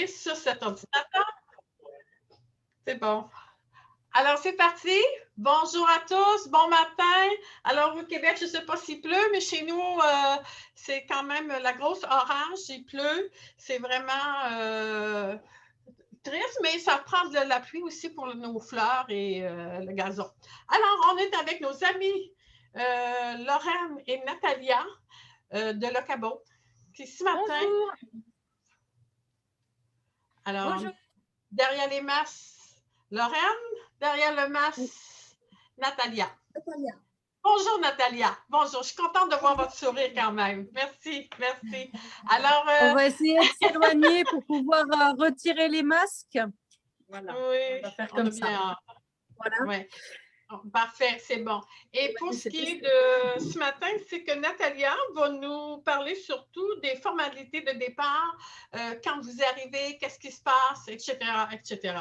enregistrer sur cet ordinateur. C'est bon. Alors, c'est parti. Bonjour à tous. Bon matin. Alors, au Québec, je ne sais pas s'il pleut, mais chez nous, c'est quand même la grosse orange. Il pleut. C'est vraiment triste, mais ça prend de la pluie aussi pour nos fleurs et le gazon. Alors, on est avec nos amis Lorraine et Natalia de Locabo, qui ce matin... Bonjour. Alors, bonjour. Derrière les masses, Lorraine. Derrière le masque, Natalia. Bonjour, Natalia. Bonjour. Je suis contente de voir votre sourire quand même. Merci, merci. Alors, on va essayer de s'éloigner pour pouvoir retirer les masques. Voilà. Oui, on va faire comme ça. Voilà. Ouais. Parfait, c'est bon. Et pour ce qui est de ce matin, c'est que Natalia va nous parler surtout des formalités de départ, quand vous arrivez, qu'est-ce qui se passe, etc., etc.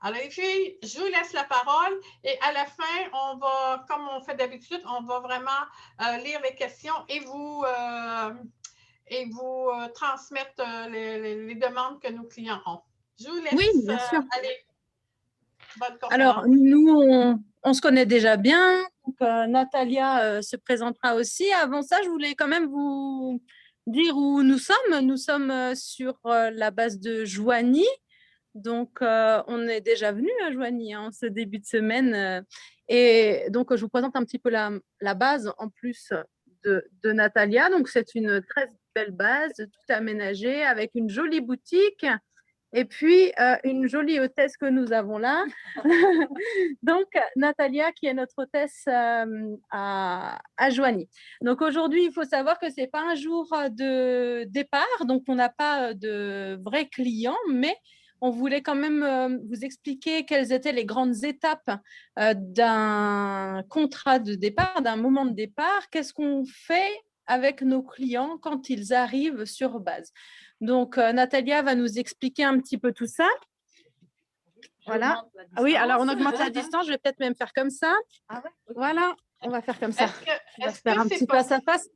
Alors, les filles, je vous laisse la parole et à la fin, on va, comme on fait d'habitude, on va vraiment lire les questions et vous transmettre les demandes que nos clients ont. Je vous laisse. Oui, bien sûr. Aller. Alors, nous, on se connaît déjà bien. Donc, Natalia se présentera aussi. Avant ça, je voulais quand même vous dire où nous sommes. Nous sommes sur la base de Joigny. Donc, on est déjà venu à Joigny en ce début de semaine. Et donc, je vous présente un petit peu la base en plus de Natalia. Donc, c'est une très belle base, tout aménagée avec une jolie boutique. Et puis, une jolie hôtesse que nous avons là. Donc, Natalia, qui est notre hôtesse à Joigny. Donc, aujourd'hui, il faut savoir que ce n'est pas un jour de départ. Donc, on n'a pas de vrais clients, mais on voulait quand même vous expliquer quelles étaient les grandes étapes d'un contrat de départ, d'un moment de départ. Qu'est-ce qu'on fait avec nos clients quand ils arrivent sur base. Donc, Natalia va nous expliquer un petit peu tout ça. Voilà. Ah oui, alors on augmente la distance. Je vais peut-être même faire comme ça. Ah ouais, okay. Voilà, on va faire comme ça. On va faire un petit face à face.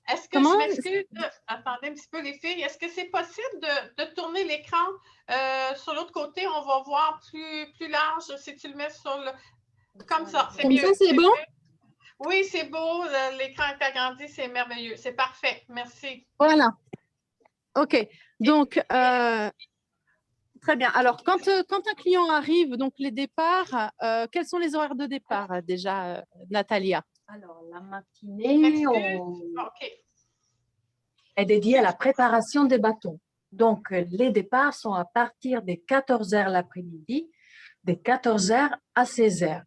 Est-ce que je m'excuse? Attendez un petit peu, les filles. Est-ce que c'est possible de tourner l'écran sur l'autre côté? On va voir plus large si tu le mets sur le. Comme ça, c'est mieux. Comme ça, c'est bon? Oui, c'est beau. L'écran est agrandi, c'est merveilleux. C'est parfait. Merci. Voilà. OK. Donc, très bien. Alors, quand un client arrive, donc les départs, quels sont les horaires de départ déjà, Natalia? Alors, la matinée est dédiée à la préparation des bateaux. Donc, les départs sont à partir de 14h l'après-midi, de 14h à 16h.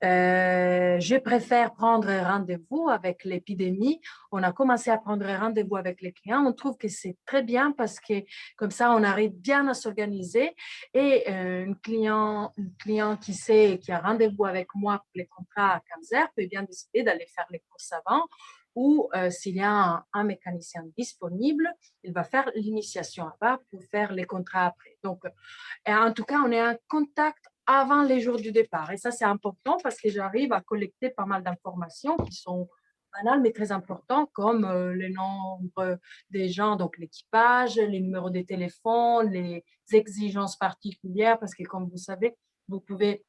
Je préfère prendre rendez-vous avec l'épidémie. On a commencé à prendre rendez-vous avec les clients. On trouve que c'est très bien parce que comme ça, on arrive bien à s'organiser. Et un client qui sait, qui a rendez-vous avec moi pour les contrats à 15h peut bien décider d'aller faire les courses avant ou s'il y a un mécanicien disponible, il va faire l'initiation avant pour faire les contrats après. Donc, en tout cas, on est en contact avant les jours du départ. Et ça, c'est important parce que j'arrive à collecter pas mal d'informations qui sont banales, mais très importantes, comme le nombre des gens, donc l'équipage, les numéros de téléphone, les exigences particulières, parce que comme vous savez, vous pouvez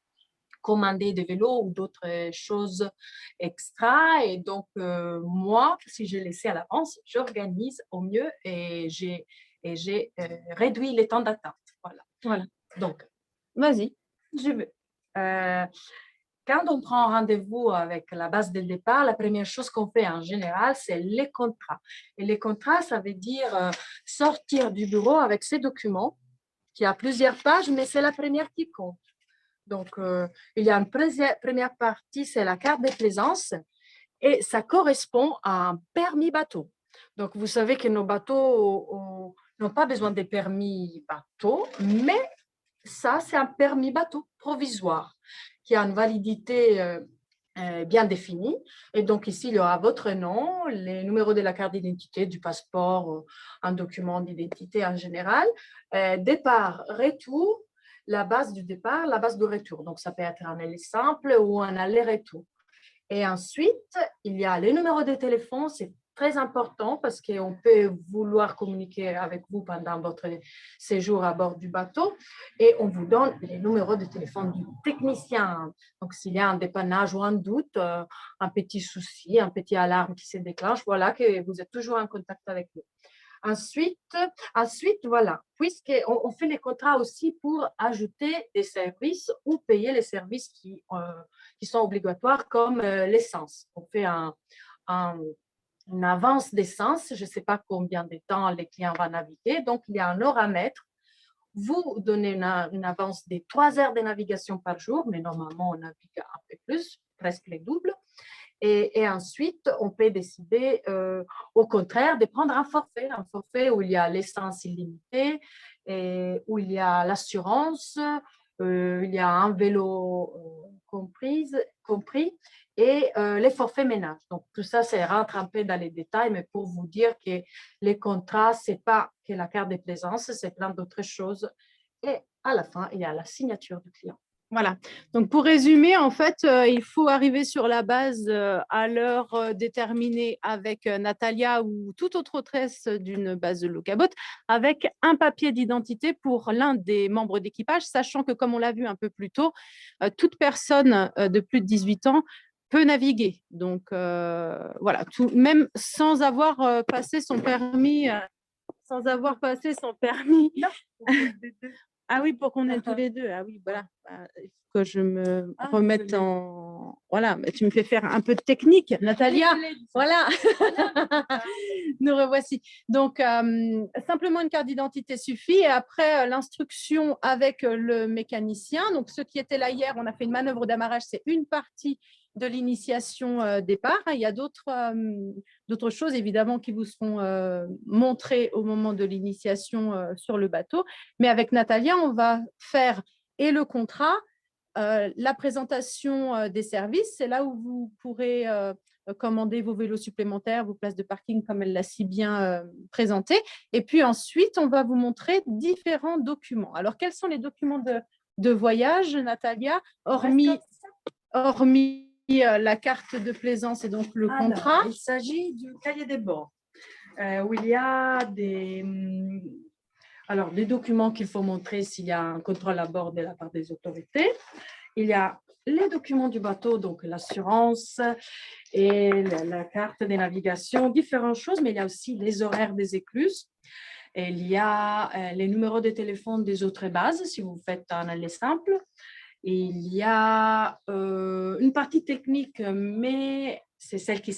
commander des vélos ou d'autres choses extra. Et donc, moi, si je laissais à l'avance, j'organise au mieux et j'ai réduit les temps d'attente. Voilà. Donc, vas-y. Je veux. Quand on prend rendez-vous avec la base de départ, la première chose qu'on fait en général, c'est les contrats. Et les contrats, ça veut dire sortir du bureau avec ces documents qui a plusieurs pages, mais c'est la première qui compte. Donc, il y a une première partie, c'est la carte de plaisance et ça correspond à un permis bateau. Donc, vous savez que nos bateaux n'ont pas besoin de permis bateau, mais ça, c'est un permis bateau provisoire qui a une validité bien définie. Et donc, ici, il y aura votre nom, les numéros de la carte d'identité, du passeport, un document d'identité en général, départ, retour, la base du départ, la base de retour. Donc, ça peut être un aller simple ou un aller-retour. Et ensuite, il y a les numéros de téléphone, c'est très important parce qu'on peut vouloir communiquer avec vous pendant votre séjour à bord du bateau et on vous donne les numéros de téléphone du technicien. Donc, s'il y a un dépannage ou un doute, un petit souci, un petit alarme qui se déclenche, voilà que vous êtes toujours en contact avec nous. Ensuite, voilà, puisqu'on fait les contrats aussi pour ajouter des services ou payer les services qui sont obligatoires comme l'essence. On fait une avance d'essence, je ne sais pas combien de temps les clients vont naviguer, donc il y a un heure à mettre. Vous donnez une avance de 3 heures de navigation par jour, mais normalement on navigue un peu plus, presque les doubles. Et ensuite, on peut décider, au contraire, de prendre un forfait où il y a l'essence illimitée, et où il y a l'assurance, il y a un vélo compris, et les forfaits ménage. Donc, tout ça, c'est rentre un peu dans les détails, mais pour vous dire que les contrats, ce n'est pas que la carte de plaisance, c'est plein d'autres choses. Et à la fin, il y a la signature du client. Voilà. Donc, pour résumer, en fait, il faut arriver sur la base à l'heure déterminée avec Natalia ou toute autre hôtesse d'une base de Locaboat avec un papier d'identité pour l'un des membres d'équipage, sachant que, comme on l'a vu un peu plus tôt, toute personne de plus de 18 ans peut naviguer. Donc, voilà, même sans avoir passé son permis. Ah oui, pour qu'on ait tous les deux. Ah oui, voilà. Il faut que je me remette en… Voilà, mais tu me fais faire un peu de technique, Natalia. Voilà. Nous revoici. Donc, simplement une carte d'identité suffit. Et après, l'instruction avec le mécanicien. Donc, ceux qui étaient là hier, on a fait une manœuvre d'amarrage. C'est une partie de l'initiation départ. Il y a d'autres choses, évidemment, qui vous seront montrées au moment de l'initiation sur le bateau. Mais avec Natalia, on va faire et le contrat, la présentation des services. C'est là où vous pourrez commander vos vélos supplémentaires, vos places de parking, comme elle l'a si bien présenté. Et puis ensuite, on va vous montrer différents documents. Alors, quels sont les documents de voyage, Natalia, hormis la carte de plaisance et donc le contrat? Il s'agit du cahier des bords où il y a des documents qu'il faut montrer s'il y a un contrôle à bord de la part des autorités. Il y a les documents du bateau, donc l'assurance et la carte de navigation, différentes choses, mais il y a aussi les horaires des écluses. Et il y a les numéros de téléphone des autres bases, si vous faites un aller simple. Et il y a une partie technique, mais c'est celle qui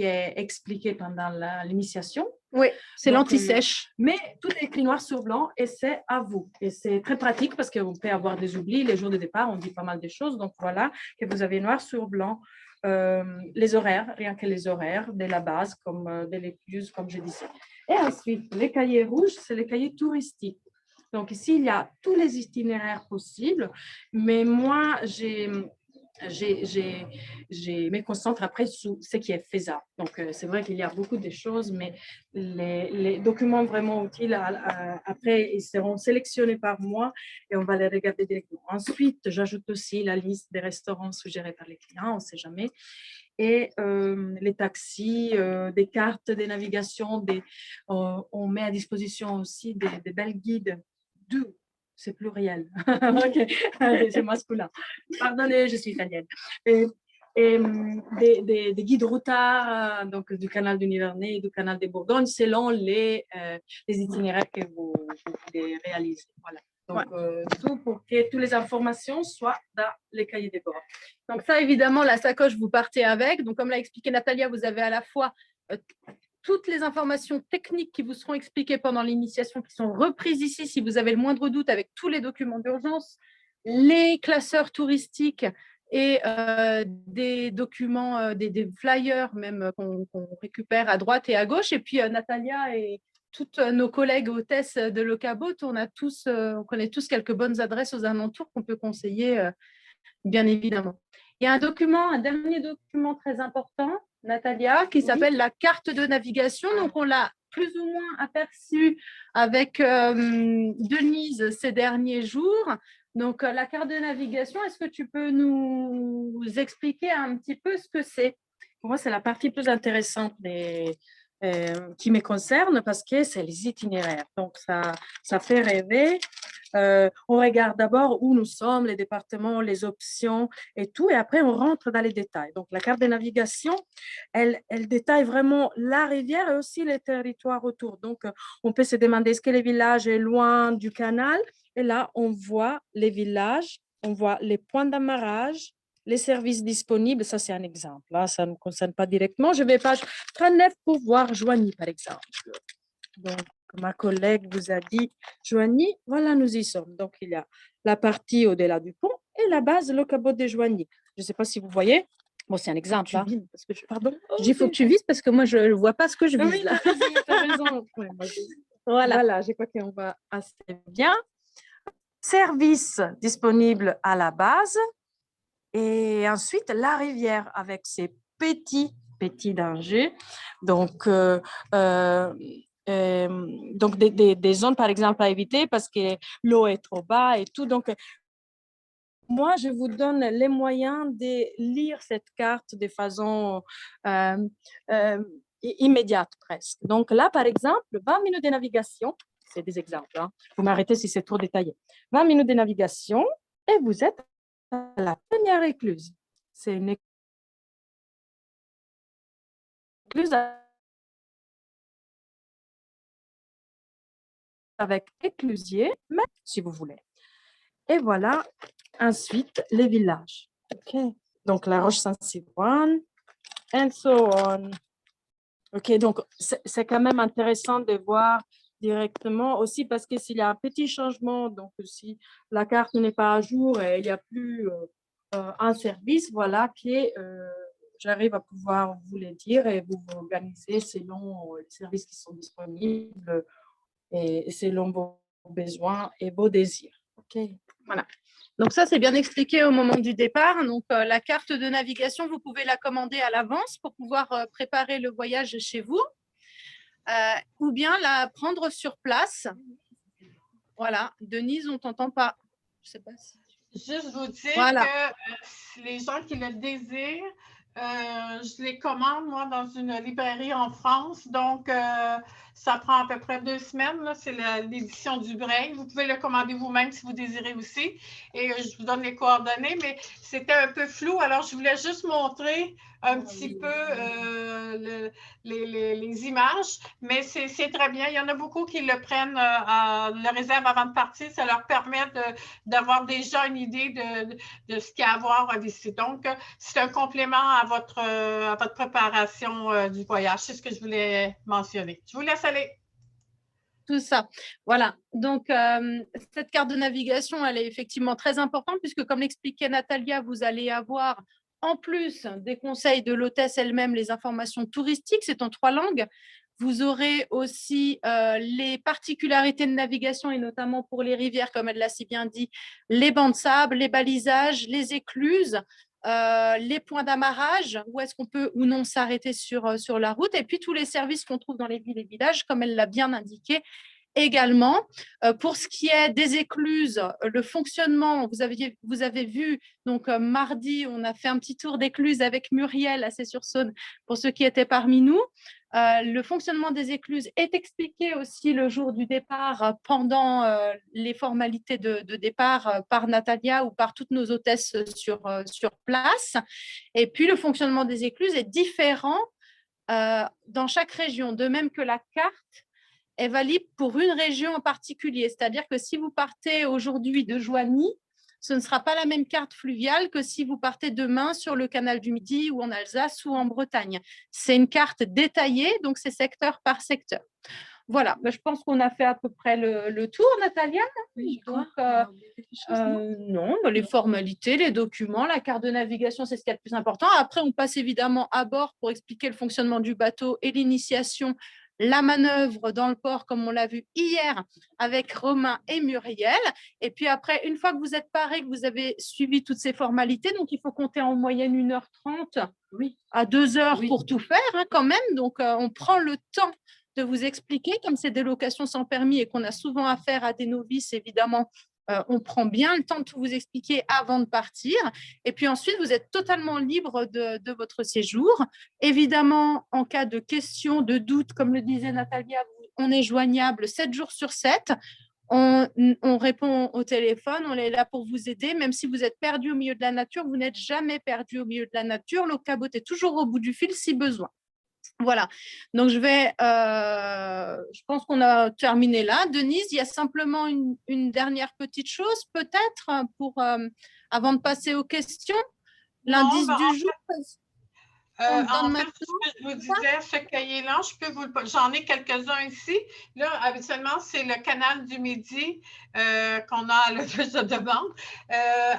est expliquée pendant l'initiation. Oui, c'est l'anti-sèche. Mais tout est écrit noir sur blanc et c'est à vous. Et c'est très pratique parce qu'on peut avoir des oublis. Les jours de départ, on dit pas mal de choses. Donc voilà, que vous avez noir sur blanc les horaires, rien que les horaires de la base, comme de l'écluse, comme je disais. Et ensuite, les cahiers rouges, c'est les cahiers touristiques. Donc ici, il y a tous les itinéraires possibles, mais moi, je me concentre après sur ce qui est faisable. Donc, c'est vrai qu'il y a beaucoup de choses, mais les documents vraiment utiles, après, ils seront sélectionnés par moi et on va les regarder directement. Ensuite, j'ajoute aussi la liste des restaurants suggérés par les clients, on ne sait jamais. Et les taxis, des cartes de navigation, on met à disposition aussi des belles guides. C'est pluriel. C'est masculin. Pardonnez, je suis italienne. Et des guides routards, donc du canal du Nivernais et du canal de Bourgogne, selon les itinéraires que vous voulez réaliser. Voilà. Donc, tout pour que toutes les informations soient dans les cahiers des bords. Donc ça, évidemment, la sacoche, vous partez avec. Donc, comme l'a expliqué Natalia, vous avez à la fois toutes les informations techniques qui vous seront expliquées pendant l'initiation, qui sont reprises ici, si vous avez le moindre doute, avec tous les documents d'urgence, les classeurs touristiques et des documents, des flyers même qu'on récupère à droite et à gauche. Et puis, Natalia et toutes nos collègues hôtesses de Locaboat, on connaît tous quelques bonnes adresses aux alentours qu'on peut conseiller, bien évidemment. Il y a un dernier document très important, Natalia, qui s'appelle la carte de navigation. Donc, on l'a plus ou moins aperçu avec Denise ces derniers jours. Donc, la carte de navigation, est-ce que tu peux nous expliquer un petit peu ce que c'est? Pour moi, c'est la partie plus intéressante qui me concerne parce que c'est les itinéraires. Donc, ça fait rêver. On regarde d'abord où nous sommes, les départements, les options et tout, et après, on rentre dans les détails. Donc, la carte de navigation, elle détaille vraiment la rivière et aussi les territoires autour. Donc, on peut se demander est-ce que le village est loin du canal? Et là, on voit les villages, on voit les points d'amarrage, les services disponibles, ça c'est un exemple, là, ça ne me concerne pas directement. Je vais page 39 pour voir Joigny, par exemple. Donc, ma collègue vous a dit Joigny, voilà, nous y sommes. Donc, il y a la partie au-delà du pont et la base, le cabot de Joigny. Je ne sais pas si vous voyez. Bon, c'est un exemple. Là. Parce que Pardon? Il faut que tu vises parce que moi, je ne vois pas ce que je vise. Oui, là. tu as raison. Ouais, voilà, je crois qu'on va assez bien. Service disponible à la base. Et ensuite, la rivière avec ses petits dangers. Donc, des zones, par exemple, à éviter parce que l'eau est trop bas et tout. Donc, moi, je vous donne les moyens de lire cette carte de façon immédiate presque. Donc là, par exemple, 20 minutes de navigation, c'est des exemples. Hein. Vous m'arrêtez si c'est trop détaillé. 20 minutes de navigation et vous êtes à la première écluse. C'est une écluse avec éclusier, mais si vous voulez. Et voilà, ensuite, les villages. Okay. Donc, la Roche-Saint-Sirouane, and so on. OK, donc c'est quand même intéressant de voir directement aussi parce que s'il y a un petit changement, donc si la carte n'est pas à jour et il n'y a plus un service, voilà, que j'arrive à pouvoir vous le dire et vous vous organiser selon les services qui sont disponibles et selon vos besoins et vos désirs. OK. Voilà. Donc ça, c'est bien expliqué au moment du départ. Donc la carte de navigation, vous pouvez la commander à l'avance pour pouvoir préparer le voyage chez vous ou bien la prendre sur place. Voilà. Denise, on ne t'entend pas. Je sais pas si... Juste vous dire que les gens qui le désirent, je les commande, moi, dans une librairie en France. Donc, ça prend à peu près 2 semaines. C'est l'édition du Braille. Vous pouvez le commander vous-même si vous désirez aussi. Et je vous donne les coordonnées, mais c'était un peu flou. Alors, je voulais juste montrer un petit peu les images. Mais c'est très bien. Il y en a beaucoup qui le prennent, le réservent avant de partir. Ça leur permet d'avoir déjà une idée de ce qu'il y a à voir à visiter. Donc, c'est un complément à votre préparation du voyage. C'est ce que je voulais mentionner. Je vous laisse aller. Tout ça. Voilà. Donc, cette carte de navigation, elle est effectivement très importante puisque, comme l'expliquait Natalia, vous allez avoir, en plus des conseils de l'hôtesse elle-même, les informations touristiques. C'est en 3 langues. Vous aurez aussi les particularités de navigation et notamment pour les rivières, comme elle l'a si bien dit, les bancs de sable, les balisages, les écluses, les points d'amarrage, où est-ce qu'on peut ou non s'arrêter sur la route, et puis tous les services qu'on trouve dans les villes et villages, comme elle l'a bien indiqué également. Pour ce qui est des écluses, le fonctionnement, vous avez vu, donc mardi, on a fait un petit tour d'écluses avec Muriel à Cey-sur-Saône pour ceux qui étaient parmi nous. Le fonctionnement des écluses est expliqué aussi le jour du départ pendant les formalités de départ par Natalia ou par toutes nos hôtesses sur place. Et puis, le fonctionnement des écluses est différent dans chaque région, de même que la carte est valide pour une région en particulier. C'est-à-dire que si vous partez aujourd'hui de Joigny, ce ne sera pas la même carte fluviale que si vous partez demain sur le canal du Midi ou en Alsace ou en Bretagne. C'est une carte détaillée, donc c'est secteur par secteur. Voilà, je pense qu'on a fait à peu près le tour, Natalia. Oui, donc, non, les formalités, les documents, la carte de navigation, c'est ce qui est le plus important. Après, on passe évidemment à bord pour expliquer le fonctionnement du bateau et l'initiation, la manœuvre dans le port, comme on l'a vu hier avec Romain et Muriel. Et puis après, une fois que vous êtes parés, que vous avez suivi toutes ces formalités, donc il faut compter en moyenne 1h30 à 2h pour tout faire quand même. Donc, on prend le temps de vous expliquer, comme c'est des locations sans permis et qu'on a souvent affaire à des novices, évidemment, on prend bien le temps de tout vous expliquer avant de partir. Et puis ensuite, vous êtes totalement libre de votre séjour. Évidemment, en cas de questions, de doutes, comme le disait Natalia, on est joignable 7 jours sur 7. On répond au téléphone, on est là pour vous aider. Même si vous êtes perdu au milieu de la nature, vous n'êtes jamais perdu au milieu de la nature. L'Okabot est toujours au bout du fil si besoin. Voilà, donc je pense qu'on a terminé là. Denise, il y a simplement une dernière petite chose peut-être avant de passer aux questions. L'indice du jour. En fait, je vous disais, ce cahier-là, j'en ai quelques-uns ici. Là, habituellement, c'est le canal du Midi qu'on a le plus de demandes.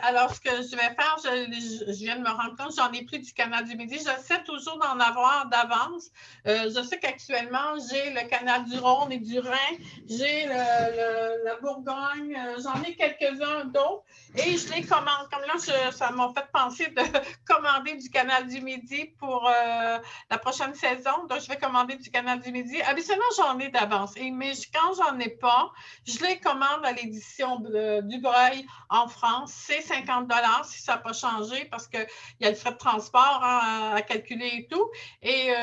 Alors, ce que je vais faire, je viens de me rendre compte, j'en ai plus du canal du Midi. J'essaie toujours d'en avoir d'avance. Je sais qu'actuellement, j'ai le canal du Rhône et du Rhin. J'ai la Bourgogne. J'en ai quelques-uns d'autres. Et je les commande. Comme là, ça m'a fait penser de commander du canal du Midi pour la prochaine saison. Donc, je vais commander du canal du Midi. Habituellement, j'en ai d'avance. Mais quand j'en ai pas, je les commande à l'édition Dubreuil en France. C'est 50 $ si ça n'a pas changé parce qu'il y a le frais de transport à calculer et tout. Et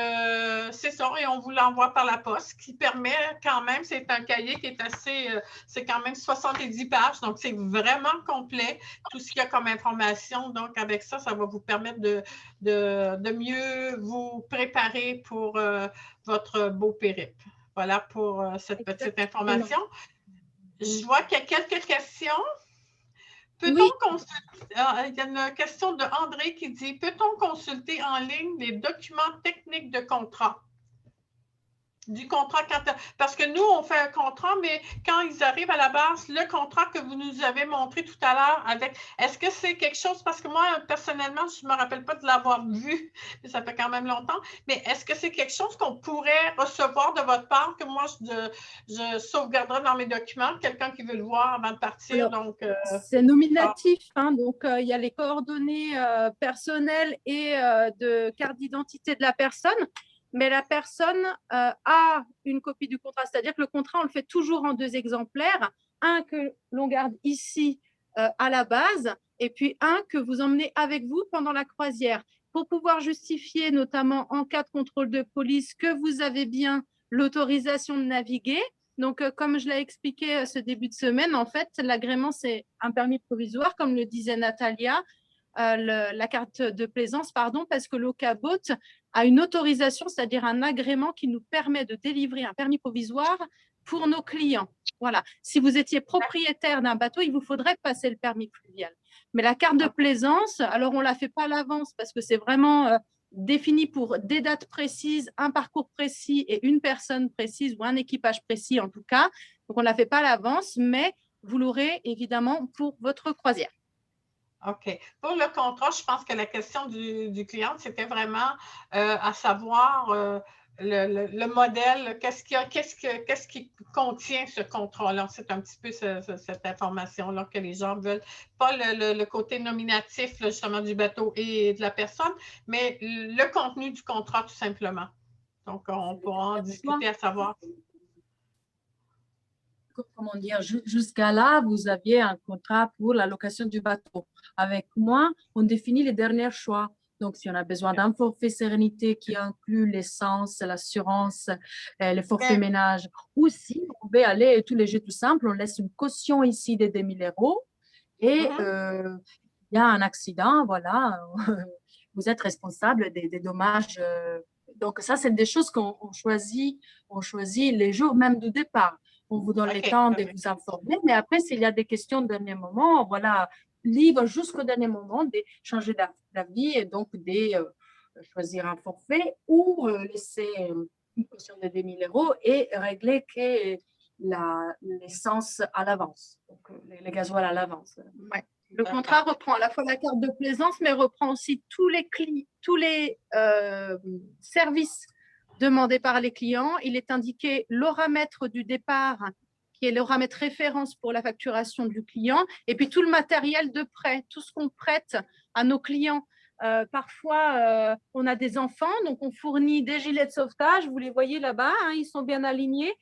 c'est ça. Et on vous l'envoie par la poste, qui permet quand même, c'est un cahier qui est assez, c'est quand même 70 pages. Donc, c'est vraiment complet, tout ce qu'il y a comme information. Donc, avec ça, ça va vous permettre de mieux vous préparer pour votre beau périple. Voilà pour cette petite information. Je vois qu'il y a quelques questions. Peut-on consulter, il y a une question de André qui dit, peut-on consulter en ligne les documents techniques de contrat? Du contrat, parce que nous, on fait un contrat, mais quand ils arrivent à la base, le contrat que vous nous avez montré tout à l'heure est-ce que c'est quelque chose, parce que moi, personnellement, je ne me rappelle pas de l'avoir vu, mais ça fait quand même longtemps, mais est-ce que c'est quelque chose qu'on pourrait recevoir de votre part, que moi, je sauvegarderai dans mes documents, quelqu'un qui veut le voir avant de partir? Alors, c'est nominatif, hein, donc il y a les coordonnées personnelles et de carte d'identité de la personne. Mais la personne a une copie du contrat, c'est-à-dire que le contrat, on le fait toujours en 2 exemplaires, un que l'on garde ici à la base et puis un que vous emmenez avec vous pendant la croisière pour pouvoir justifier, notamment en cas de contrôle de police, que vous avez bien l'autorisation de naviguer. Donc, comme je l'ai expliqué ce début de semaine, en fait, l'agrément, c'est un permis provisoire, comme le disait Natalia, la carte de plaisance, pardon, parce que l'Okabot a une autorisation, c'est-à-dire un agrément qui nous permet de délivrer un permis provisoire pour nos clients. Voilà. Si vous étiez propriétaire d'un bateau, il vous faudrait passer le permis fluvial. Mais la carte de plaisance, alors on ne la fait pas à l'avance parce que c'est vraiment défini pour des dates précises, un parcours précis et une personne précise ou un équipage précis en tout cas. Donc, on ne la fait pas à l'avance, mais vous l'aurez évidemment pour votre croisière. OK. Pour le contrat, je pense que la question du client, c'était vraiment à savoir le modèle, qu'est-ce qui contient ce contrat-là. C'est un petit peu cette information-là que les gens veulent. Pas le côté nominatif, là, justement, du bateau et de la personne, mais le contenu du contrat, tout simplement. Donc, on pourra en discuter à savoir. Comment dire, jusqu'à là, vous aviez un contrat pour la location du bateau. Avec moi, on définit les derniers choix. Donc, si on a besoin d'un forfait sérénité qui inclut l'essence, l'assurance, le forfait ménage, ou si on veut aller tous les jeux tout simple, on laisse une caution ici de 2 000 € et il y a un accident, voilà, vous êtes responsable des dommages. Donc, ça, c'est des choses qu'on choisit les jours même du départ. On vous donne le temps de vous informer, mais après, s'il y a des questions au dernier moment, voilà, libre jusqu'au dernier moment de changer d'avis et donc de choisir un forfait ou laisser une caution de 2 000 € et régler que l'essence à l'avance, donc les gasoil à l'avance. Ouais. Le contrat reprend à la fois la carte de plaisance, mais reprend aussi tous les services demandés par les clients. Il est indiqué l'oramètre du départ, qui est l'oramètre référence pour la facturation du client, et puis tout le matériel de prêt, tout ce qu'on prête à nos clients. Parfois, on a des enfants, donc on fournit des gilets de sauvetage. Vous les voyez là-bas, hein, ils sont bien alignés.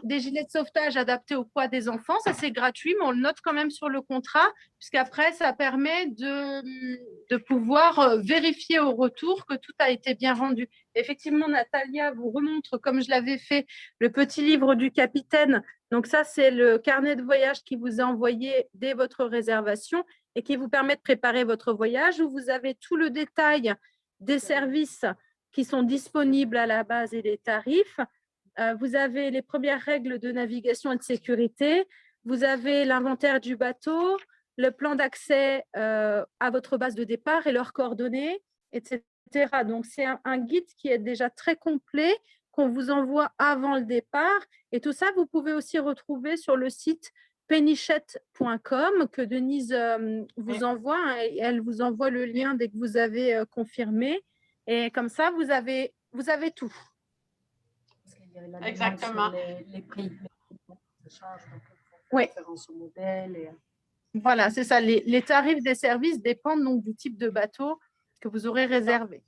Des gilets de sauvetage adaptés au poids des enfants, ça c'est gratuit, mais on le note quand même sur le contrat, puisqu'après, ça permet de pouvoir vérifier au retour que tout a été bien rendu. Effectivement, Natalia vous remontre, comme je l'avais fait, le petit livre du capitaine. Donc ça, c'est le carnet de voyage qui vous est envoyé dès votre réservation et qui vous permet de préparer votre voyage, où vous avez tout le détail des services qui sont disponibles à la base et les tarifs. Vous avez les premières règles de navigation et de sécurité, vous avez l'inventaire du bateau, le plan d'accès à votre base de départ et leurs coordonnées, etc. Donc, c'est un guide qui est déjà très complet, qu'on vous envoie avant le départ. Et tout ça, vous pouvez aussi retrouver sur le site penichette.com que Denise vous envoie. Et elle vous envoie le lien dès que vous avez confirmé. Et comme ça, vous avez tout. Exactement. Les prix, ça change, donc oui. Référence au modèle. Et... Voilà, c'est ça. Les tarifs des services dépendent donc du type de bateau que vous aurez réservé.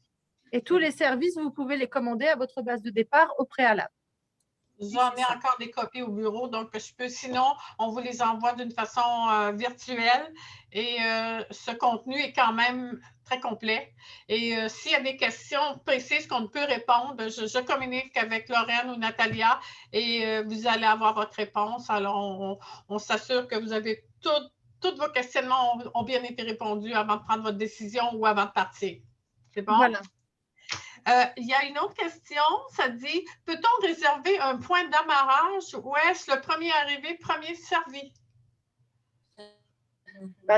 Et tous les services, vous pouvez les commander à votre base de départ au préalable. J'en ai encore des copies au bureau, donc je peux. Sinon, on vous les envoie d'une façon virtuelle. Et ce contenu est quand même très complet. Et s'il y a des questions précises qu'on ne peut répondre, je communique avec Lorraine ou Natalia et vous allez avoir votre réponse. Alors, on s'assure que vous avez tous vos questionnements ont bien été répondus avant de prendre votre décision ou avant de partir. C'est bon? Voilà. Il y a une autre question, ça dit, peut-on réserver un point d'amarrage ou est-ce le premier arrivé, premier servi?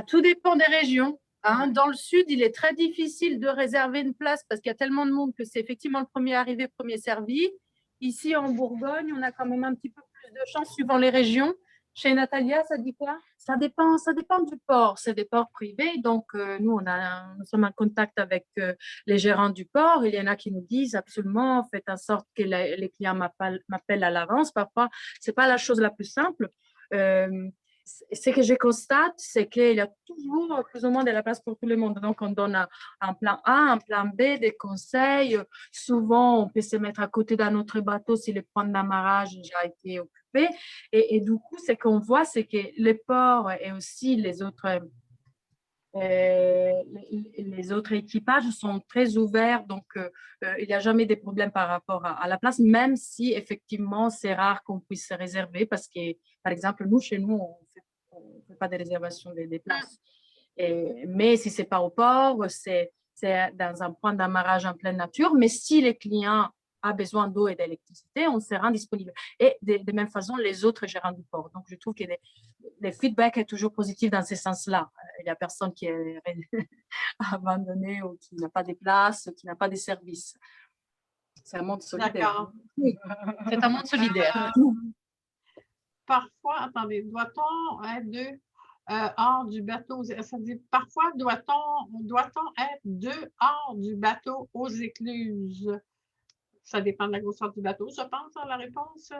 Tout dépend des régions. Hein. Dans le sud, il est très difficile de réserver une place parce qu'il y a tellement de monde que c'est effectivement le premier arrivé, premier servi. Ici, en Bourgogne, on a quand même un petit peu plus de chance suivant les régions. Chez Natalia, ça dit quoi? Ça dépend du port. C'est des ports privés. Donc, nous sommes en contact avec les gérants du port. Il y en a qui nous disent absolument, faites en sorte que les clients m'appellent à l'avance. Parfois, ce n'est pas la chose la plus simple. Ce que je constate, c'est qu'il y a toujours plus ou moins de la place pour tout le monde. Donc, on donne un plan A, un plan B, des conseils. Souvent, on peut se mettre à côté d'un autre bateau si le point d'amarrage a déjà été occupé. Et du coup, ce qu'on voit, c'est que les ports et aussi les autres équipages sont très ouverts, donc il n'y a jamais de problème par rapport à la place, même si effectivement c'est rare qu'on puisse se réserver parce que, par exemple, chez nous, on ne fait pas de réservation des places. Mais si ce n'est pas au port, c'est dans un point d'amarrage en pleine nature, mais si les clients a besoin d'eau et d'électricité, on se rend disponible. Et de même façon, les autres gérants du port. Donc, je trouve que le feedback est toujours positif dans ce sens-là. Il n'y a personne qui est abandonné ou qui n'a pas de place, qui n'a pas de service. C'est un monde solidaire. D'accord. C'est un monde solidaire. Parfois, attendez, doit-on être hors du bateau? Ça dit, parfois, doit-on être deux hors du bateau aux écluses? Ça dépend de la grosseur du bateau, je pense, la réponse.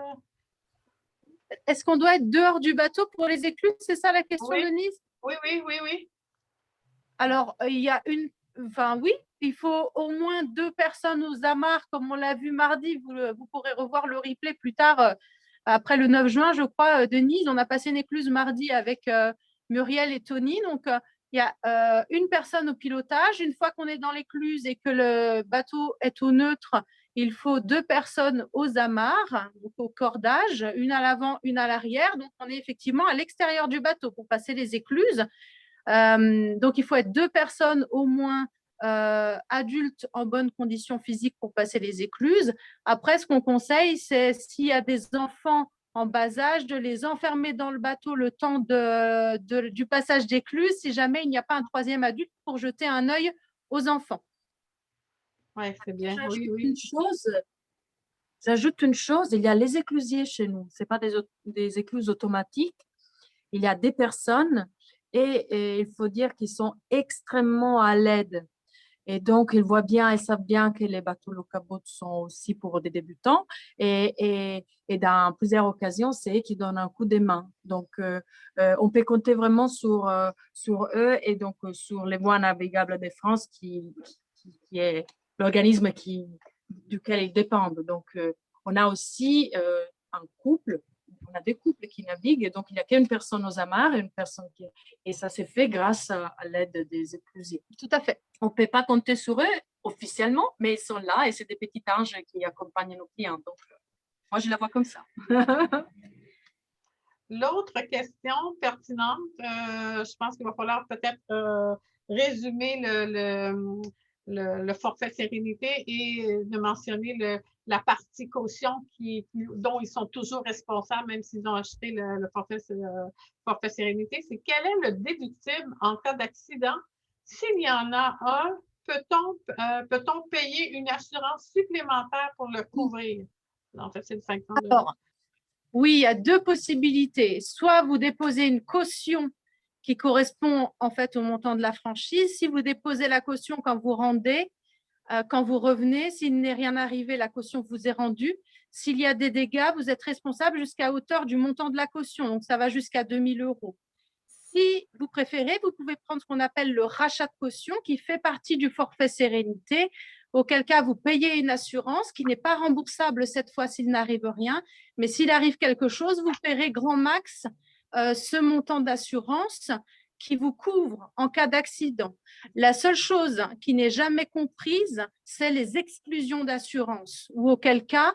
Est-ce qu'on doit être dehors du bateau pour les écluses? C'est ça la question, oui. Denise? Oui. Alors, il y a oui, il faut au moins 2 personnes aux amarres, comme on l'a vu mardi. Vous pourrez revoir le replay plus tard, après le 9 juin, je crois, Denise. On a passé une écluse mardi avec Muriel et Tony. Donc, il y a une personne au pilotage. Une fois qu'on est dans l'écluse et que le bateau est au neutre, il faut 2 personnes aux amarres, donc au cordage, une à l'avant, une à l'arrière. Donc, on est effectivement à l'extérieur du bateau pour passer les écluses. Donc, il faut être 2 personnes au moins adultes en bonne condition physique pour passer les écluses. Après, ce qu'on conseille, c'est s'il y a des enfants en bas âge, de les enfermer dans le bateau le temps du passage d'écluse, si jamais il n'y a pas un 3e adulte pour jeter un œil aux enfants. Oui, c'est bien. J'ajoute une chose, il y a les éclusiers chez nous. Ce n'est pas des écluses automatiques. Il y a des personnes et il faut dire qu'ils sont extrêmement à l'aide. Et donc, ils voient bien et savent bien que les bateaux low-cabot sont aussi pour des débutants. Et dans plusieurs occasions, c'est eux qui donnent un coup de main. Donc, on peut compter vraiment sur eux et donc sur les voies navigables de France qui est l'organisme duquel ils dépendent. Donc, on a aussi un couple. On a des couples qui naviguent et donc il n'y a qu'une personne aux amarres et une personne qui… Et ça s'est fait grâce à l'aide des éclusiers. Tout à fait. On ne peut pas compter sur eux officiellement, mais ils sont là et c'est des petits anges qui accompagnent nos clients. Donc, moi, je la vois comme ça. L'autre question pertinente, je pense qu'il va falloir peut-être résumer le forfait sérénité et de mentionner la partie caution dont ils sont toujours responsables, même s'ils ont acheté le forfait sérénité. C'est quel est le déductible en cas d'accident? S'il y en a un, peut-on payer une assurance supplémentaire pour le couvrir? En fait, c'est le 500 $. Alors, oui, il y a deux possibilités. Soit vous déposez une caution qui correspond en fait au montant de la franchise. Si vous déposez la caution quand vous rendez, quand vous revenez, s'il n'est rien arrivé, la caution vous est rendue. S'il y a des dégâts, vous êtes responsable jusqu'à hauteur du montant de la caution. Donc, ça va jusqu'à 2 000 €. Si vous préférez, vous pouvez prendre ce qu'on appelle le rachat de caution qui fait partie du forfait sérénité, auquel cas vous payez une assurance qui n'est pas remboursable cette fois s'il n'arrive rien. Mais s'il arrive quelque chose, vous paierez grand max ce montant d'assurance qui vous couvre en cas d'accident. La seule chose qui n'est jamais comprise, c'est les exclusions d'assurance, ou auquel cas,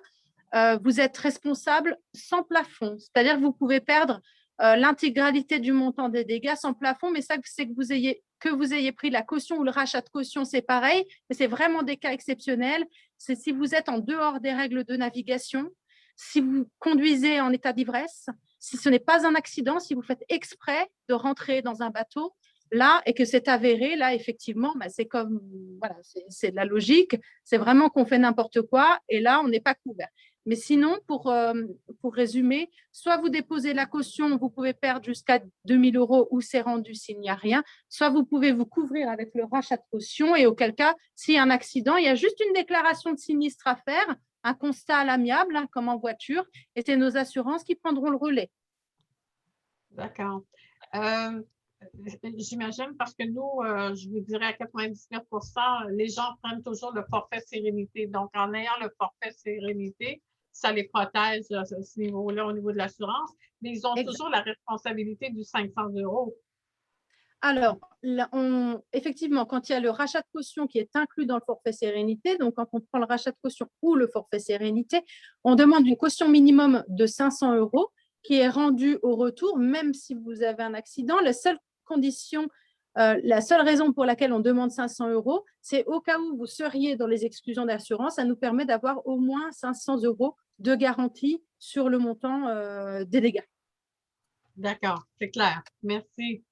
vous êtes responsable sans plafond. C'est-à-dire que vous pouvez perdre l'intégralité du montant des dégâts sans plafond, mais ça, c'est que vous ayez pris la caution ou le rachat de caution, c'est pareil, mais c'est vraiment des cas exceptionnels. C'est si vous êtes en dehors des règles de navigation, si vous conduisez en état d'ivresse, si ce n'est pas un accident, si vous faites exprès de rentrer dans un bateau, là, et que c'est avéré, là, effectivement, c'est comme, voilà, c'est de la logique, c'est vraiment qu'on fait n'importe quoi, et là, on n'est pas couvert. Mais sinon, pour résumer, soit vous déposez la caution, vous pouvez perdre jusqu'à 2 000 € ou c'est rendu s'il n'y a rien, soit vous pouvez vous couvrir avec le rachat de caution, et auquel cas, s'il y a un accident, il y a juste une déclaration de sinistre à faire, un constat à l'amiable, comme en voiture, et c'est nos assurances qui prendront le relais. D'accord. J'imagine parce que nous, je vous dirais à 99 %, les gens prennent toujours le forfait sérénité. Donc, en ayant le forfait sérénité, ça les protège à ce niveau-là, au niveau de l'assurance, mais ils ont toujours la responsabilité du 500 €. Alors, effectivement, quand il y a le rachat de caution qui est inclus dans le forfait sérénité, donc quand on prend le rachat de caution ou le forfait sérénité, on demande une caution minimum de 500 € qui est rendue au retour, même si vous avez un accident. La seule condition, la seule raison pour laquelle on demande 500 €, c'est au cas où vous seriez dans les exclusions d'assurance, ça nous permet d'avoir au moins 500 € de garantie sur le montant des dégâts. D'accord, c'est clair. Merci.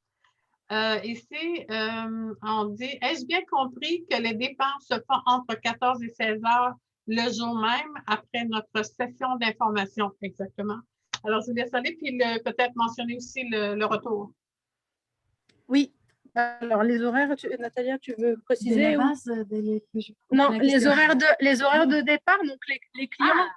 Ici, on dit, ai-je bien compris que les dépenses se font entre 14 et 16 heures le jour même après notre session d'information? Exactement. Alors, je vous laisse aller, puis peut-être mentionner aussi le retour. Oui. Alors, les horaires, Natalia, tu veux préciser? Non, les horaires de départ, donc les clients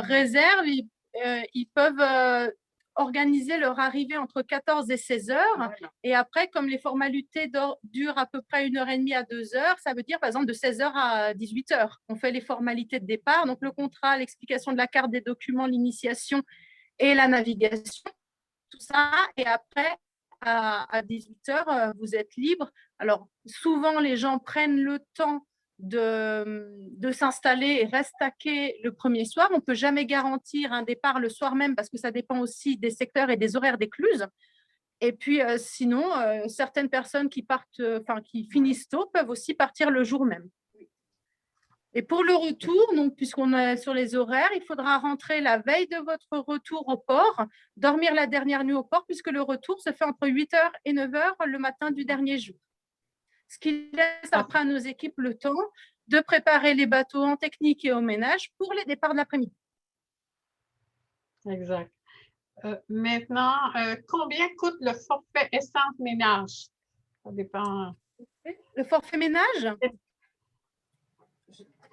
réservent, ils peuvent organiser leur arrivée entre 14 et 16 heures. Voilà. Et après, comme les formalités durent à peu près 1h30 à 2 heures, ça veut dire par exemple de 16 heures à 18 heures. On fait les formalités de départ, donc le contrat, l'explication de la carte des documents, l'initiation et la navigation, tout ça. Et après, à 18 heures, vous êtes libre. Alors, souvent, les gens prennent le temps de s'installer et restent à quai le premier soir. On ne peut jamais garantir un départ le soir même parce que ça dépend aussi des secteurs et des horaires d'écluse. Et puis, sinon, certaines personnes qui partent, qui finissent tôt peuvent aussi partir le jour même. Et pour le retour, donc, puisqu'on est sur les horaires, il faudra rentrer la veille de votre retour au port, dormir la dernière nuit au port, puisque le retour se fait entre 8 h et 9 h le matin du dernier jour. Ce qui laisse après à nos équipes le temps de préparer les bateaux en technique et au ménage pour les départs de l'après-midi. Exact. Maintenant, combien coûte le forfait essence-ménage? Ça dépend. Le forfait ménage?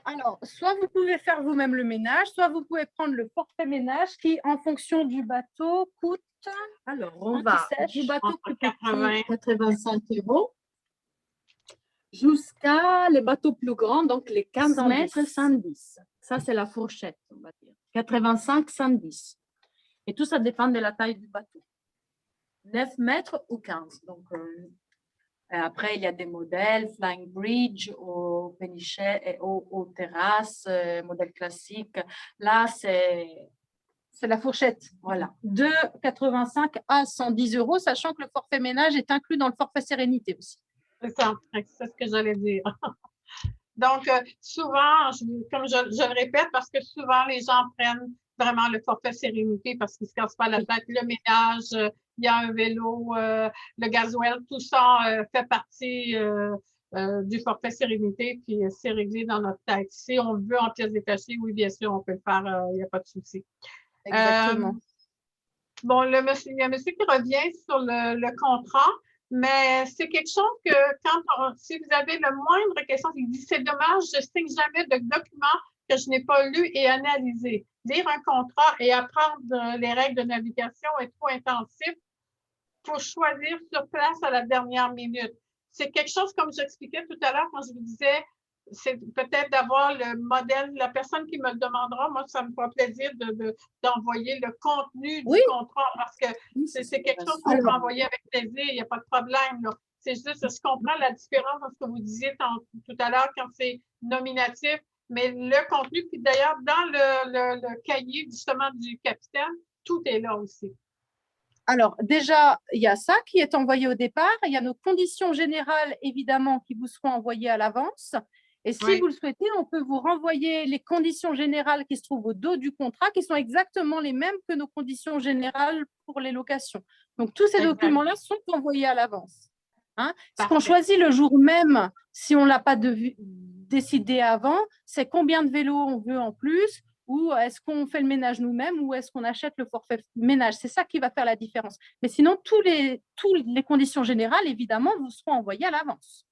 Alors, soit vous pouvez faire vous-même le ménage, soit vous pouvez prendre le forfait ménage qui, en fonction du bateau, coûte… Alors, on va du bateau coûte 85 € jusqu'à les bateaux plus grands, donc les 15 mètres, 110. Ça, c'est la fourchette, on va dire. 85, 110. Et tout ça dépend de la taille du bateau. 9 mètres ou 15. Donc, après, il y a des modèles, Flying Bridge, au pénichet et aux terrasses, modèle classique. Là, c'est la fourchette. Voilà. De 85 à 110 euros, sachant que le forfait ménage est inclus dans le forfait sérénité aussi. C'est ça, c'est ce que j'allais dire. Donc, souvent, comme je le répète, parce que souvent, les gens prennent vraiment le forfait sérénité parce qu'ils ne se cassent pas la tête. Le ménage, il y a un vélo, le gasoil, tout ça fait partie du forfait sérénité, puis c'est réglé dans notre tête. Si on le veut en pièces détachées, oui, bien sûr, on peut le faire, il n'y a pas de souci. Exactement. Bon, il y a un monsieur qui revient sur le contrat. Mais c'est quelque chose que si vous avez le moindre question, il dit c'est dommage, je ne signe jamais de documents que je n'ai pas lus et analysés. Lire un contrat et apprendre les règles de navigation est trop intensif pour choisir sur place à la dernière minute. C'est quelque chose, comme j'expliquais tout à l'heure quand je vous disais, c'est peut-être d'avoir le modèle, la personne qui me le demandera, moi, ça me fera plaisir d'envoyer le contenu du contrat parce que c'est quelque chose que vous m'envoyez avec plaisir, il n'y a pas de problème. C'est juste, je comprends la différence dans ce que vous disiez tout à l'heure quand c'est nominatif, mais le contenu, puis d'ailleurs, dans le cahier justement du capitaine, tout est là aussi. Alors, déjà, il y a ça qui est envoyé au départ. Il y a nos conditions générales, évidemment, qui vous seront envoyées à l'avance. Et si vous le souhaitez, on peut vous renvoyer les conditions générales qui se trouvent au dos du contrat, qui sont exactement les mêmes que nos conditions générales pour les locations. Donc, tous ces documents-là sont envoyés à l'avance. Hein? Ce qu'on choisit le jour même, si on ne l'a pas décidé avant, c'est combien de vélos on veut en plus, ou est-ce qu'on fait le ménage nous-mêmes, ou est-ce qu'on achète le forfait ménage. C'est ça qui va faire la différence. Mais sinon, toutes les conditions générales, évidemment, vous seront envoyées à l'avance.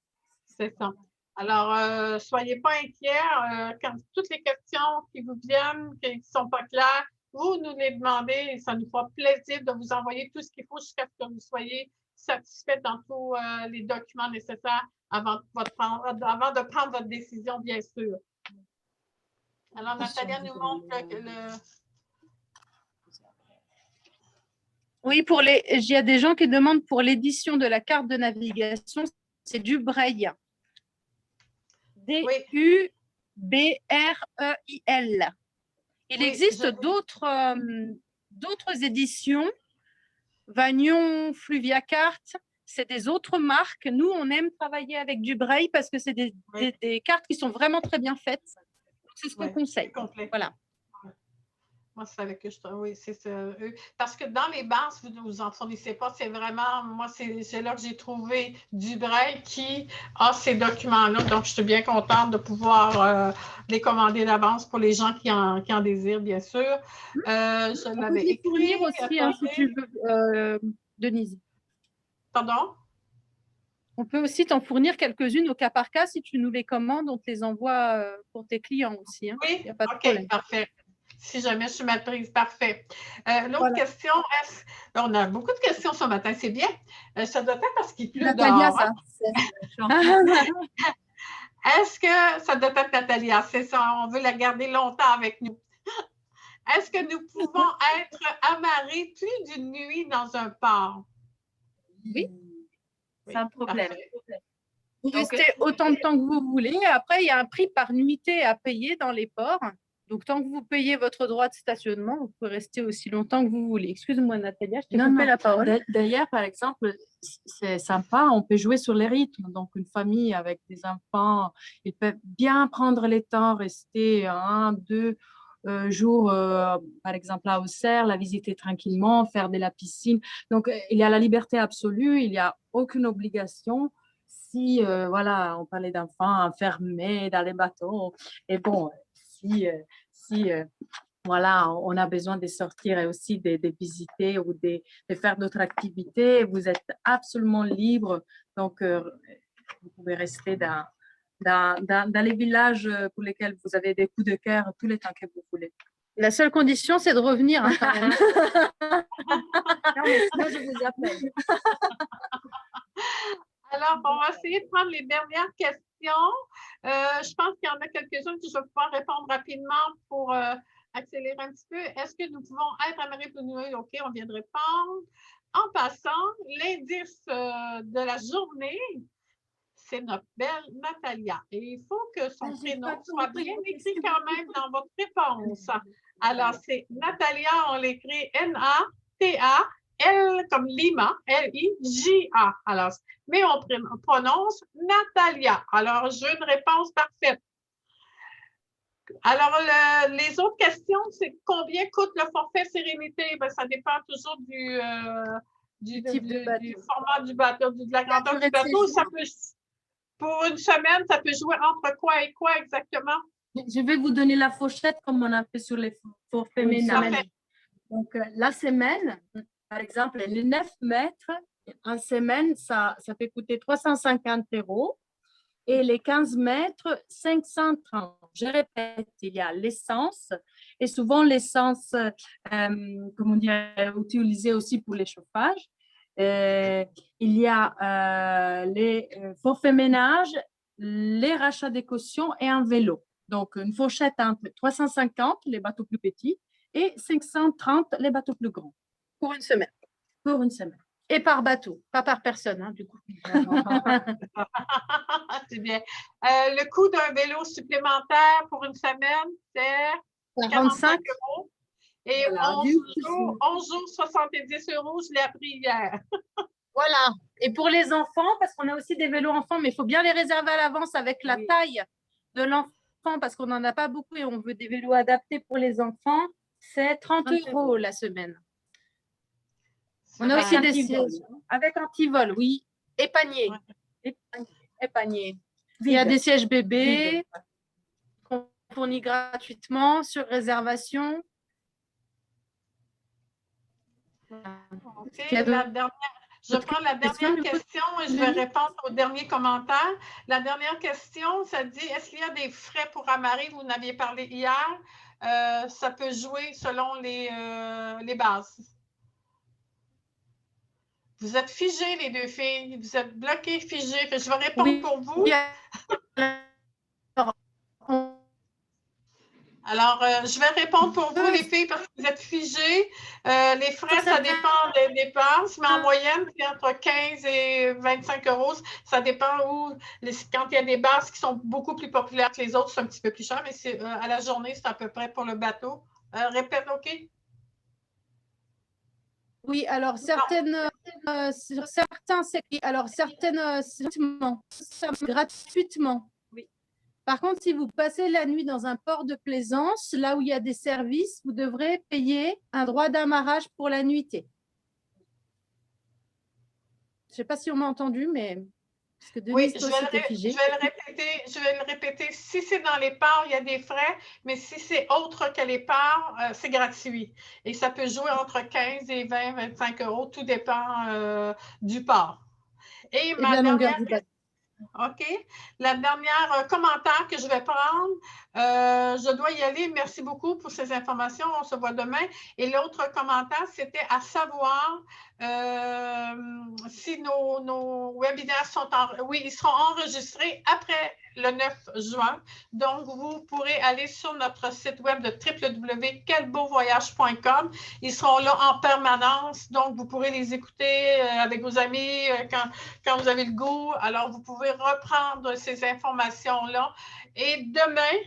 C'est ça. Alors, soyez pas inquiets. Quand toutes les questions qui vous viennent, qui ne sont pas claires, vous nous les demandez et ça nous fera plaisir de vous envoyer tout ce qu'il faut jusqu'à ce que vous soyez satisfait dans tous les documents nécessaires avant de prendre votre décision, bien sûr. Alors, Nathalie nous montre le… Oui, il y a des gens qui demandent pour l'édition de la carte de navigation, c'est du braille. D-U-B-R-E-I-L. Il existe d'autres éditions. Vagnon, Fluviacarte, c'est des autres marques. Nous, on aime travailler avec du braille parce que c'est des cartes qui sont vraiment très bien faites. C'est ce qu'on conseille. Voilà. Moi, c'est avec eux. Oui, c'est ça. Parce que dans les bases, vous n'en fournissez pas. C'est vraiment, moi, c'est là que j'ai trouvé du braille qui a ces documents-là. Donc, je suis bien contente de pouvoir les commander d'avance pour les gens qui en désirent, bien sûr. Je l'avais écrit aussi, hein, si tu veux, Denise. Pardon? On peut aussi t'en fournir quelques-unes au cas par cas. Si tu nous les commandes, on te les envoie pour tes clients aussi. Hein. Oui, il n'y a pas de problème. Parfait. Si jamais je suis mal prise, parfait. L'autre question, on a beaucoup de questions ce matin, c'est bien. Ça doit être parce qu'il pleut Natalia, dehors. Ça. Est-ce que ça doit être Natalia? C'est ça, on veut la garder longtemps avec nous. Est-ce que nous pouvons être amarrés plus d'une nuit dans un port? Oui, sans problème. Vous restez autant de temps que vous voulez. Après, il y a un prix par nuitée à payer dans les ports. Donc, tant que vous payez votre droit de stationnement, vous pouvez rester aussi longtemps que vous voulez. Excuse-moi, Natalia, je t'ai coupé la parole. D'ailleurs, par exemple, c'est sympa, on peut jouer sur les rythmes. Donc, une famille avec des enfants, ils peuvent bien prendre les temps, rester 1-2 jours, par exemple, à Auxerre, la visiter tranquillement, faire de la piscine. Donc, il y a la liberté absolue, il n'y a aucune obligation. Si, voilà, on parlait d'enfants enfermés dans les bateaux, et bon, si voilà, on a besoin de sortir et aussi de visiter ou de faire d'autres activités, vous êtes absolument libre. Donc, vous pouvez rester dans les villages pour lesquels vous avez des coups de cœur tous les temps que vous voulez. La seule condition, c'est de revenir. Hein, quand même. Non, mais sinon, je vous appelle. Alors, on va essayer de prendre les dernières questions. questions. Je pense qu'il y en a quelques-unes que je vais pouvoir répondre rapidement pour accélérer un petit peu. Est-ce que nous pouvons être Amérique du Nord? OK, on vient de répondre. En passant, l'indice de la journée, c'est notre belle Natalia. Et il faut que son prénom soit bien écrit quand même dans votre réponse. Alors, c'est Natalia, on l'écrit N-A-T-A-L comme Lima, L-I-J-A. Alors, mais on prononce Natalia. Alors, j'ai une réponse parfaite. Alors, les autres questions, c'est combien coûte le forfait Sérénité? Ben, ça dépend toujours du format du bateau, de la grandeur du bateau. Ça peut, pour une semaine, ça peut jouer entre quoi et quoi exactement? Je vais vous donner la fourchette comme on a fait sur les forfaits ménages. Donc, la semaine, par exemple, les 9 mètres, en semaine, ça fait coûter 350 €. Et les 15 mètres, 530. Je répète, il y a l'essence et souvent l'essence, comment dire, utilisée aussi pour les chauffages. Il y a les forfaits ménages, les rachats des cautions et un vélo. Donc, une fourchette entre 350, les bateaux plus petits, et 530, les bateaux plus grands. Pour une semaine. Pour une semaine. Et par bateau, pas par personne, hein, du coup. C'est bien. Le coût d'un vélo supplémentaire pour une semaine, c'est 45 €. Et voilà, 11 jours, 70 €, je l'ai appris hier. Voilà. Et pour les enfants, parce qu'on a aussi des vélos enfants, mais il faut bien les réserver à l'avance avec la taille de l'enfant, parce qu'on n'en a pas beaucoup et on veut des vélos adaptés pour les enfants. C'est 30 € la semaine. On a aussi des sièges avec antivol, oui, et panier. Ouais. Et panier. Il y a des sièges bébés qu'on fournit gratuitement sur réservation. Okay. Je prends la dernière question et je vais répondre au dernier commentaire. La dernière question, ça dit, est-ce qu'il y a des frais pour amarrer? Vous en aviez parlé hier. Ça peut jouer selon les bases. Vous êtes figés, les deux filles. Vous êtes bloqués, figés. Je vais répondre pour vous. Alors, je vais répondre pour vous, les filles, parce que vous êtes figés. Les frais, ça dépend des dépenses, mais en moyenne, c'est entre 15 et 25 €. Ça dépend où. Quand il y a des bases qui sont beaucoup plus populaires que les autres, c'est un petit peu plus cher, mais à la journée, c'est à peu près pour le bateau. Répète, OK? Oui, alors certaines gratuitement. Oui. Par contre, si vous passez la nuit dans un port de plaisance, là où il y a des services, vous devrez payer un droit d'amarrage pour la nuitée. Je ne sais pas si on m'a entendu, mais parce que Denise, toi, c'était figé. Je vais le répéter. Si c'est dans les ports, il y a des frais, mais si c'est autre que les ports, c'est gratuit. Et ça peut jouer entre 15 et 20, 25 €. Tout dépend du port. Et ma dernière question. OK. La dernière commentaire que je vais prendre, je dois y aller. Merci beaucoup pour ces informations. On se voit demain. Et l'autre commentaire, c'était à savoir si nos webinaires sont ils seront enregistrés après le 9 juin. Donc, vous pourrez aller sur notre site web de www.quelbeauvoyage.com. Ils seront là en permanence. Donc, vous pourrez les écouter avec vos amis quand vous avez le goût. Alors, vous pouvez reprendre ces informations-là. Et demain,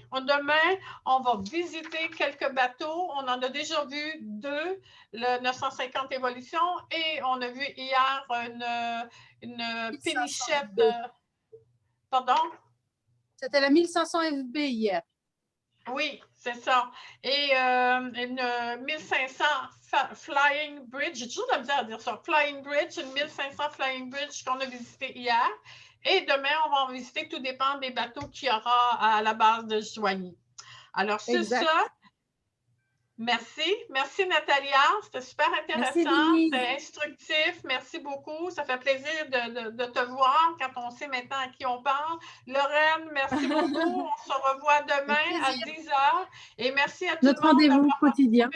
on va visiter quelques bateaux. On en a déjà vu 2, le 950 Évolution, et on a vu hier une pénichette. Pardon? C'était la 1500 FB hier. Oui, c'est ça. Et une 1500 Flying Bridge, j'ai toujours de la misère à dire ça, Flying Bridge, une 1500 Flying Bridge qu'on a visité hier. Et demain, on va en visiter, tout dépend des bateaux qu'il y aura à la base de Joigny. Alors, c'est ça. Merci. Merci, Natalia. C'était super intéressant. C'était instructif. Merci beaucoup. Ça fait plaisir de te voir quand on sait maintenant à qui on parle. Lorraine, merci beaucoup. On se revoit demain à 10 h. Et merci à tout le monde. Notre rendez-vous quotidien.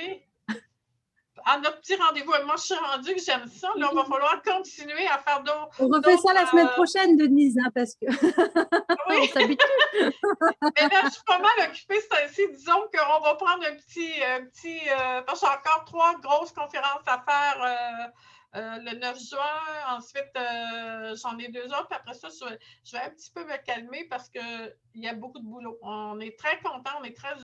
à notre petit rendez-vous. Moi, je suis rendue que j'aime ça. Là, il va falloir continuer à faire d'autres. On refait ça la semaine prochaine, Denise, hein, parce que oui. on s'habitue. Mais là, je suis pas mal occupée cette année-ci. Disons qu'on va prendre un petit parce que j'ai encore 3 grosses conférences à faire le 9 juin. Ensuite, j'en ai 2 autres. Puis après ça, je vais un petit peu me calmer parce qu'il y a beaucoup de boulot. On est très contents, on est très